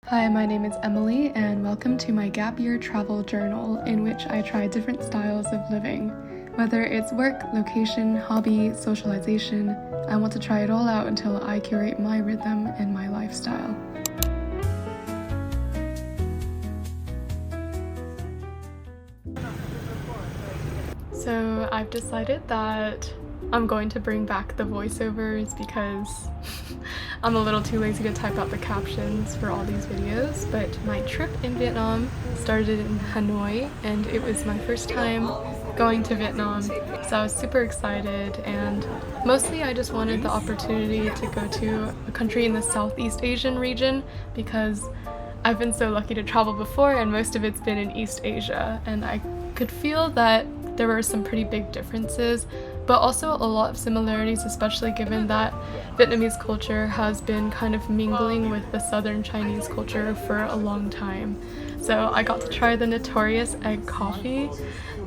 Hi, my name is Emily, and welcome to my gap year travel journal in which I try different styles of living. Whether it's work, location, hobby, socialization, I want to try it all out until I curate my rhythm and my lifestyle. So I've decided that I'm going to bring back the voiceovers because I'm a little too lazy to type out the captions for all these videos, but my trip in Vietnam started in Hanoi and it was my first time going to Vietnam, so I was super excited, and mostly I just wanted the opportunity to go to a country in the Southeast Asian region because I've been so lucky to travel before and most of it's been in East Asia, and I could feel that there were some pretty big differences, but also a lot of similarities, especially given that Vietnamese culture has been kind of mingling with the southern Chinese culture for a long time. So I got to try the notorious egg coffee,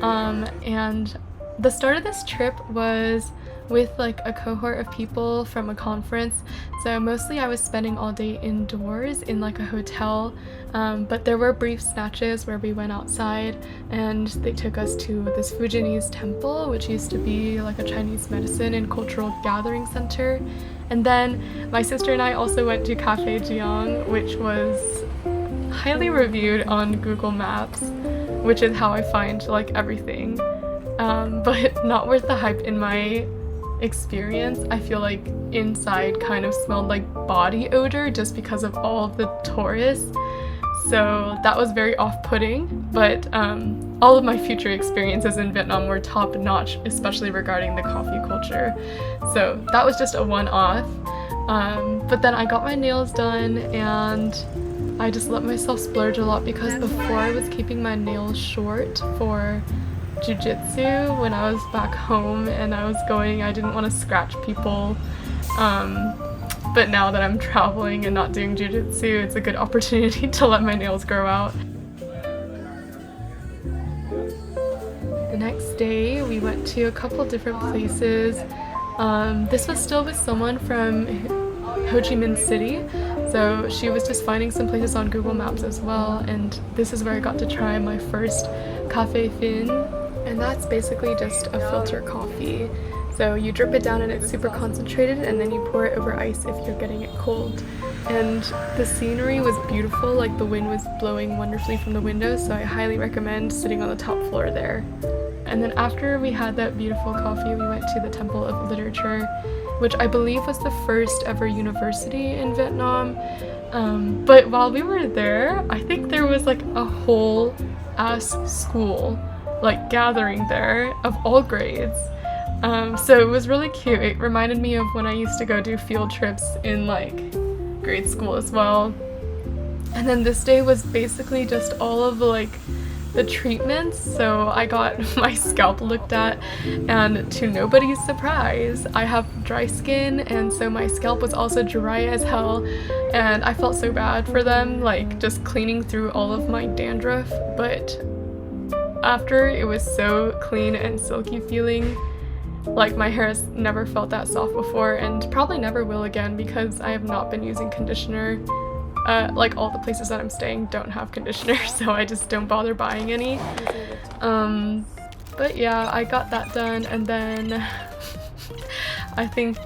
and the start of this trip was with like a cohort of people from a conference, so mostly I was spending all day indoors in like a hotel, but there were brief snatches where we went outside and they took us to this Fujianese temple, which used to be like a Chinese medicine and cultural gathering center. And then my sister and I also went to Cafe Jiang, which was highly reviewed on Google Maps, which is how I find like everything, but not worth the hype in my experience. I feel like inside kind of smelled like body odor just because of all of the tourists, so that was very off-putting, but all of my future experiences in Vietnam were top-notch, especially regarding the coffee culture, so that was just a one-off. But then I got my nails done and I just let myself splurge a lot because before I was keeping my nails short for jiu-jitsu when I was back home and I didn't want to scratch people, but now that I'm traveling and not doing jiu-jitsu, it's a good opportunity to let my nails grow out. The next day we went to a couple different places. This was still with someone from Ho Chi Minh City, so she was just finding some places on Google Maps as well, and this is where I got to try my first café fin. And that's basically just a filter coffee. So you drip it down and it's super concentrated, and then you pour it over ice if you're getting it cold. And the scenery was beautiful, like the wind was blowing wonderfully from the windows, so I highly recommend sitting on the top floor there. And then after we had that beautiful coffee, we went to the Temple of Literature, which I believe was the first ever university in Vietnam. But while we were there, I think there was like a whole ass school like gathering there of all grades, so it was really cute. It reminded me of when I used to go do field trips in like grade school as well. And then this day was basically just all of the treatments, so I got my scalp looked at, and to nobody's surprise I have dry skin, and so my scalp was also dry as hell, and I felt so bad for them, like just cleaning through all of my dandruff, but after, it was so clean and silky feeling. Like my hair has never felt that soft before, and probably never will again because I have not been using conditioner. Like all the places that I'm staying don't have conditioner, so I just don't bother buying any. But yeah, I got that done, and then I think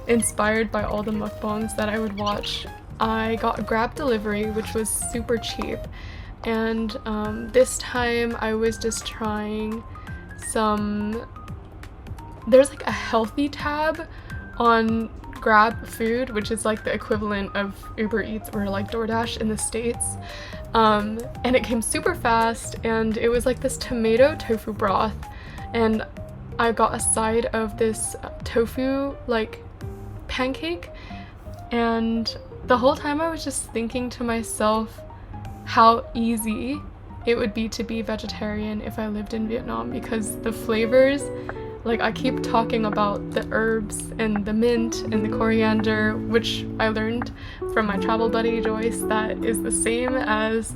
inspired by all the mukbangs that I would watch, I got a Grab delivery, which was super cheap. And this time I was just trying there's like a healthy tab on Grab Food, which is like the equivalent of Uber Eats or like DoorDash in the States, and it came super fast, and it was like this tomato tofu broth, and I got a side of this tofu like pancake, and the whole time I was just thinking to myself how easy it would be to be vegetarian if I lived in Vietnam, because the flavors, like I keep talking about the herbs and the mint and the coriander, which I learned from my travel buddy Joyce that is the same as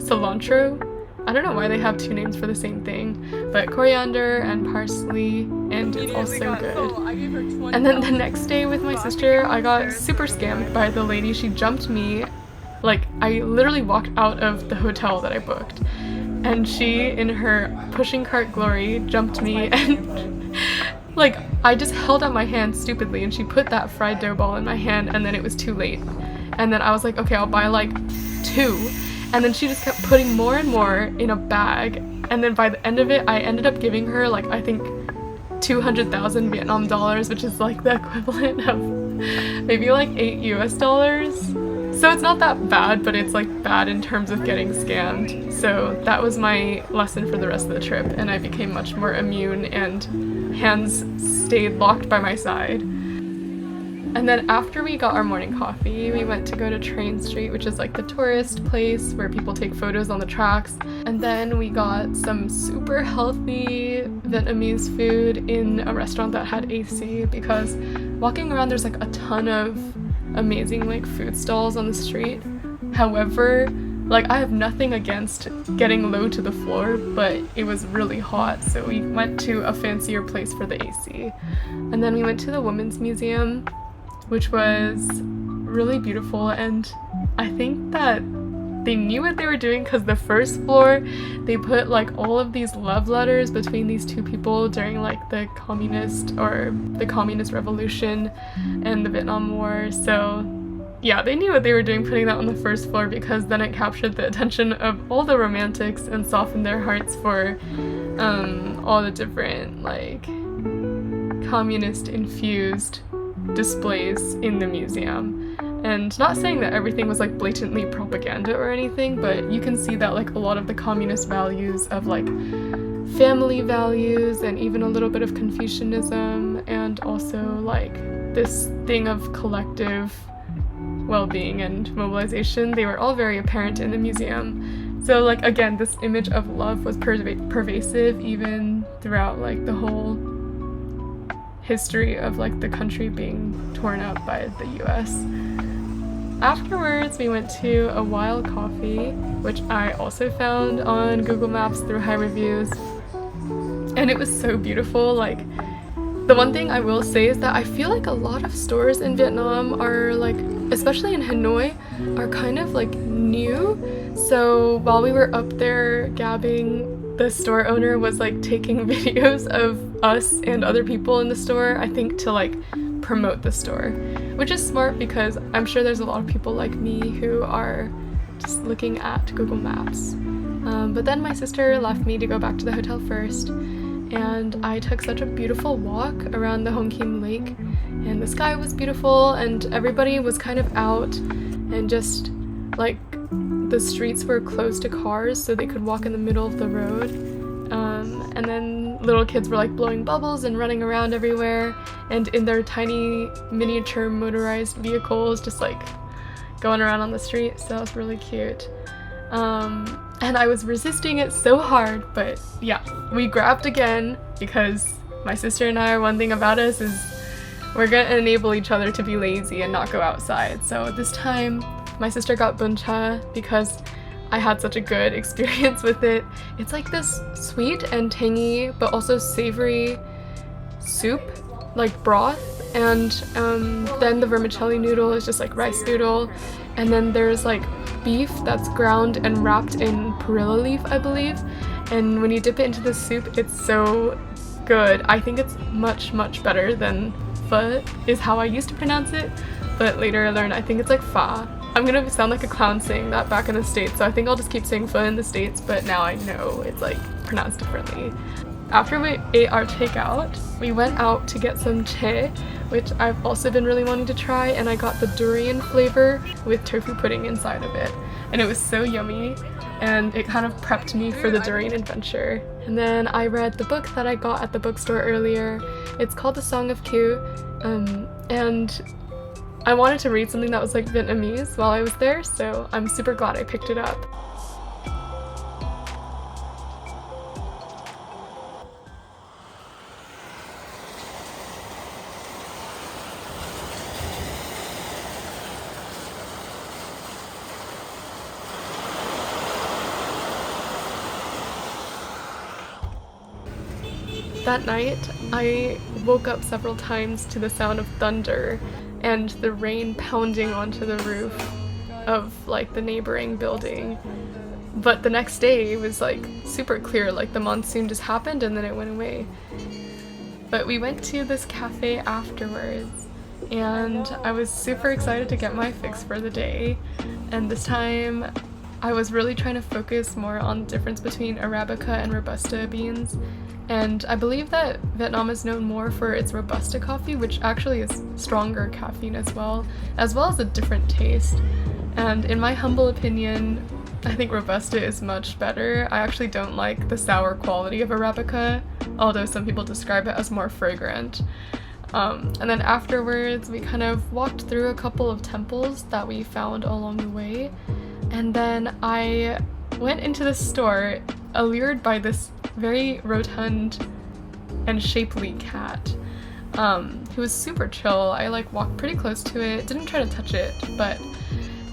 cilantro. I don't know why they have two names for the same thing, but coriander and parsley, and it's also good. And then the next day with my sister, I got super scammed by the lady. She jumped me Like, I literally walked out of the hotel that I booked, and she, in her pushing cart glory, jumped me, and like, I just held out my hand stupidly, and she put that fried dough ball in my hand, and then it was too late. And then I was like, okay, I'll buy like 2. And then she just kept putting more and more in a bag. And then by the end of it, I ended up giving her like, I think 200,000 Vietnam dollars, which is like the equivalent of maybe like $8 US. So it's not that bad, but it's like bad in terms of getting scammed. So that was my lesson for the rest of the trip, and I became much more immune and hands stayed locked by my side. And then after we got our morning coffee, we went to go to Train Street, which is like the tourist place where people take photos on the tracks. And then we got some super healthy Vietnamese food in a restaurant that had AC, because walking around there's like a ton of amazing like food stalls on the street. However, like, I have nothing against getting low to the floor, but it was really hot, so we went to a fancier place for the AC. And then we went to the Women's Museum, which was really beautiful, and I think that they knew what they were doing, because the first floor they put like all of these love letters between these 2 people during like the communist revolution and the Vietnam War. So yeah, they knew what they were doing putting that on the first floor, because then it captured the attention of all the romantics and softened their hearts for all the different like communist infused displays in the museum. And not saying that everything was like blatantly propaganda or anything, but you can see that like a lot of the communist values of like family values and even a little bit of Confucianism, and also like this thing of collective well-being and mobilization, they were all very apparent in the museum. So like, again, this image of love was pervasive even throughout like the whole history of like the country being torn up by the US. Afterwards, we went to a Wild Coffee, which I also found on Google Maps through high reviews, and it was so beautiful. Like, the one thing I will say is that I feel like a lot of stores in Vietnam are like, especially in Hanoi, are kind of like new. So while we were up there gabbing, the store owner was like taking videos of us and other people in the store, I think to like promote the store, which is smart, because I'm sure there's a lot of people like me who are just looking at Google Maps. But then my sister left me to go back to the hotel first, and I took such a beautiful walk around the Hong Kim Lake, and the sky was beautiful, and everybody was kind of out, and just like the streets were closed to cars so they could walk in the middle of the road. And then little kids were like blowing bubbles and running around everywhere, and in their tiny miniature motorized vehicles just like going around on the street, so that was really cute. And I was resisting it so hard, but yeah, we grabbed again, because my sister and I, one thing about us is we're gonna enable each other to be lazy and not go outside. So this time my sister got bun cha because I had such a good experience with it. It's like this sweet and tangy but also savory soup, like broth, and then the vermicelli noodle is just like rice noodle, and then there's like beef that's ground and wrapped in perilla leaf, I believe, and when you dip it into the soup, it's so good. I think it's much better than pho is how I used to pronounce it, but later I learned I think it's like pho. I'm gonna sound like a clown saying that back in the States, so I think I'll just keep saying pho in the States, but now I know it's like pronounced differently. After we ate our takeout, we went out to get some chae, which I've also been really wanting to try, and I got the durian flavor with tofu pudding inside of it, and it was so yummy, and it kind of prepped me for the durian adventure. And then I read the book that I got at the bookstore earlier. It's called The Song of Q, and I wanted to read something that was like Vietnamese while I was there, so I'm super glad I picked it up. That night, I woke up several times to the sound of thunder and the rain pounding onto the roof. of like the neighboring building. But the next day it was like super clear, like the monsoon just happened and then it went away. But we went to this cafe afterwards and I was super excited to get my fix for the day. And this time I was really trying to focus more on the difference between Arabica and Robusta beans. And I believe that Vietnam is known more for its Robusta coffee, which actually is stronger caffeine as well as a different taste. And in my humble opinion, I think Robusta is much better. I actually don't like the sour quality of Arabica, although some people describe it as more fragrant. And then afterwards, we kind of walked through a couple of temples that we found along the way. And then I went into the store, allured by this very rotund and shapely cat. He was super chill. I like walked pretty close to it, didn't try to touch it, but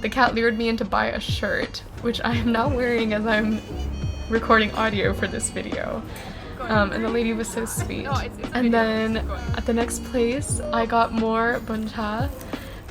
the cat lured me in to buy a shirt, which I am now wearing as I'm recording audio for this video. And the lady was so sweet. And then at the next place, I got more bun cha.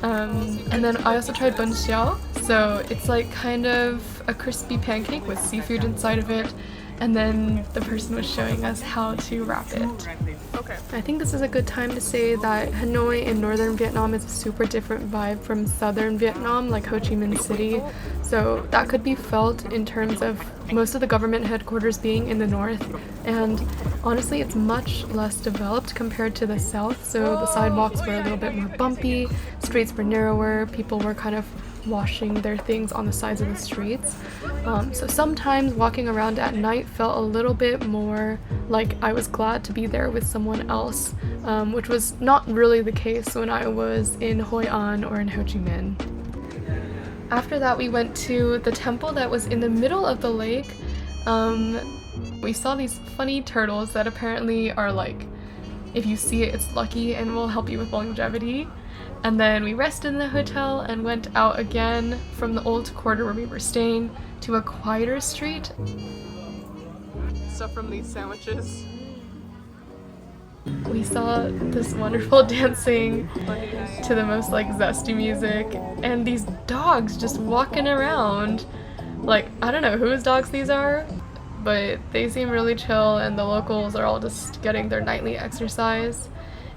And then I also tried bun xiao. So it's like kind of a crispy pancake with seafood inside of it. And then the person was showing us how to wrap it. Okay. I think this is a good time to say that Hanoi in northern Vietnam is a super different vibe from southern Vietnam, like Ho Chi Minh City. So that could be felt in terms of most of the government headquarters being in the north. And honestly, it's much less developed compared to the south. So the sidewalks were a little bit more bumpy, streets were narrower, people were kind of washing their things on the sides of the streets. So sometimes walking around at night felt a little bit more like I was glad to be there with someone else, which was not really the case when I was in Hoi An or in Ho Chi Minh. After that, we went to the temple that was in the middle of the lake. We saw these funny turtles that apparently are like, if you see it, it's lucky and will help you with longevity. And then we rested in the hotel and went out again from the old quarter where we were staying to a quieter street. Stuff from these sandwiches. We saw this wonderful dancing to the most like zesty music and these dogs just walking around. Like, I don't know whose dogs these are, but they seem really chill and the locals are all just getting their nightly exercise.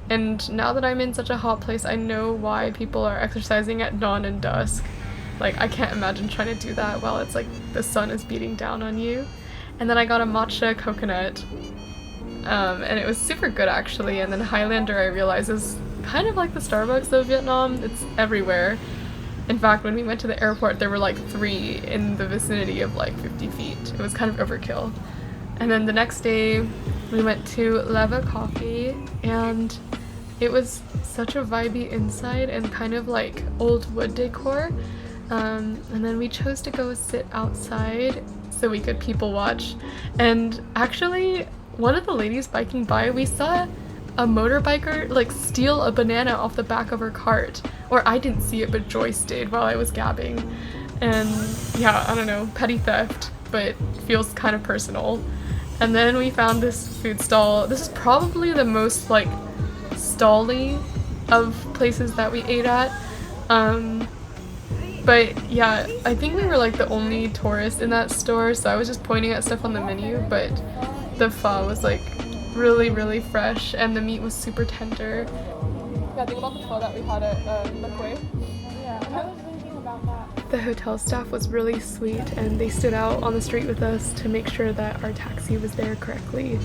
And now that I'm in such a hot place, I know why people are exercising at dawn and dusk. Like, I can't imagine trying to do that while it's like the sun is beating down on you. And then I got a matcha coconut, and it was super good actually. And then Highlander, I realized, is kind of like the Starbucks of Vietnam. It's everywhere. In fact, when we went to the airport, there were like 3 in the vicinity of like 50 feet. It was kind of overkill. And then the next day, we went to Leva Coffee, and it was such a vibey inside and kind of like old wood decor. And then we chose to go sit outside so we could people watch. And actually, one of the ladies biking by, we saw a motorbiker like steal a banana off the back of her cart. Or I didn't see it, but Joyce did while I was gabbing. And yeah, I don't know, petty theft, but feels kind of personal. And then we found this food stall. This is probably the most like stall-y of places that we ate at. But yeah, I think we were like the only tourists in that store, so I was just pointing at stuff on the menu, but the pho was like really, really fresh and the meat was super tender. Yeah, think about the pho that we had at Le Quay. Yeah, I was thinking about that. The hotel staff was really sweet and they stood out on the street with us to make sure that our taxi was there correctly.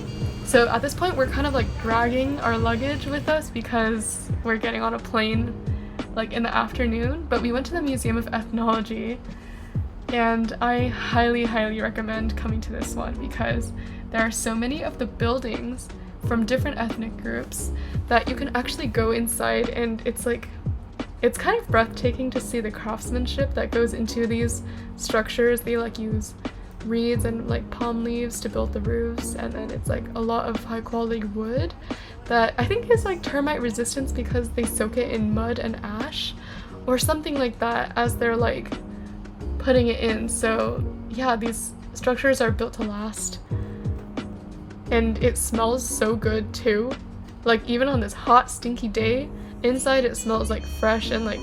So at this point we're kind of like dragging our luggage with us because we're getting on a plane like in the afternoon, but we went to the Museum of Ethnology and I highly, highly recommend coming to this one because there are so many of the buildings from different ethnic groups that you can actually go inside, and it's kind of breathtaking to see the craftsmanship that goes into these structures. They like use reeds and like palm leaves to build the roofs, and then it's like a lot of high quality wood that I think is like termite resistance because they soak it in mud and ash or something like that as they're like putting it in. So yeah, these structures are built to last. And it smells so good too. Like even on this hot, stinky day, inside it smells like fresh and like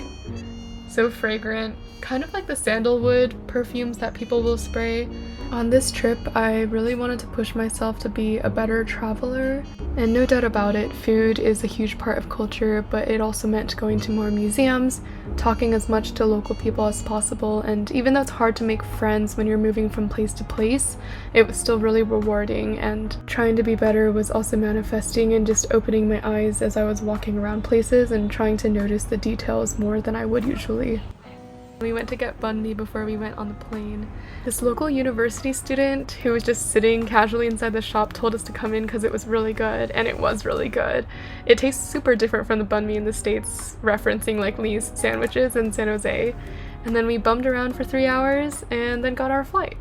So fragrant, kind of like the sandalwood perfumes that people will spray. On this trip, I really wanted to push myself to be a better traveler, and no doubt about it, food is a huge part of culture, but it also meant going to more museums, talking as much to local people as possible, and even though it's hard to make friends when you're moving from place to place, it was still really rewarding, and trying to be better was also manifesting in just opening my eyes as I was walking around places and trying to notice the details more than I would usually. We went to get banh mi before we went on the plane. This local university student who was just sitting casually inside the shop told us to come in because it was really good, and it was really good. It tastes super different from the banh mi in the States, referencing like Lee's sandwiches in San Jose. And then we bummed around for 3 hours and then got our flight.